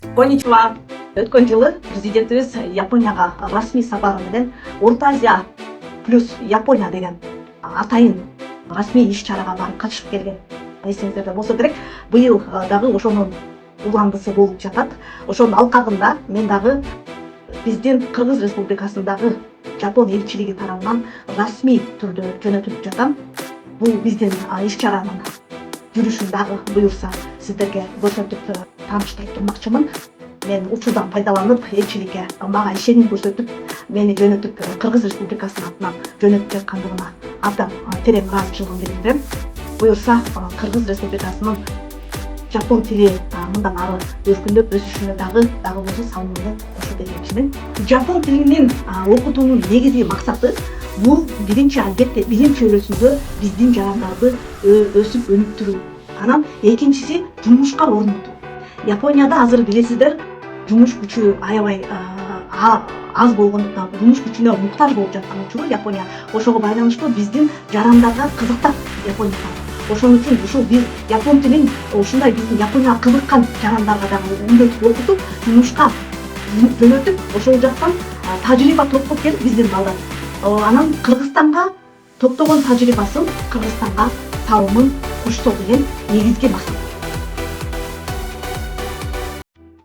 Konnichiwa. Өткөн жылы президентибиз Японияга расмий сапары менен Орто Азия плюс Япония деген атайын расмий иш-чарага барып катышып келген. Эсиңиздерде болсо керек, быйыл дагы ошонун уландысы болуп жатат. Ошонун алкагында мен дагы биздин Кыргыз Республикасындагы Жапон элчилиги тарабынан расмий түрдө жөнөтүлүп жатам. Бул биздин иш-чаранын жүрүшүн дагы буюрса сиздерге көрсөтүп тааныштырып турмакчымын. Мен учурдан пайдаланып элчиликке мага ишеним көрсөтүп, мени жөнөтүп Кыргыз Республикасынын атынан жөнөтүп жаткандыгына абдан терең ыраазычылыгымды билдирем. Буюрса Кыргыз Республикасынын жапон тили мындан ары өркүндөп өсүшүнө дагы болсо салымымды кошо дегенчимин. Жапон тилинин окутуунун негизги максаты бул биринчи албетте билим чөйрөсүндө биздин жарандарды өсүп өнүктүрүү. Анан экинчиси жумушка орнотуу. Японияда азыр билесиздер, жумуш күчү аябай аз болгондуктан жумуш күчүнө муктаж болуп жаткан учуру Япония. Ошого байланыштуу биздин жарандарга кызыктат Японияга. Ошон үчүн ушул биз жапон тилин ушундай биздин Японияга кызыккан жарандарга дагы үйрөтүп окутуп, жумушка жөнөтүп, ошол жактан тажрыйба топтоп келип биздин балдар. Анан Кыргызстанга топтогон тажрыйбасын Кыргызстанга салымын кошсо деген негизги максат.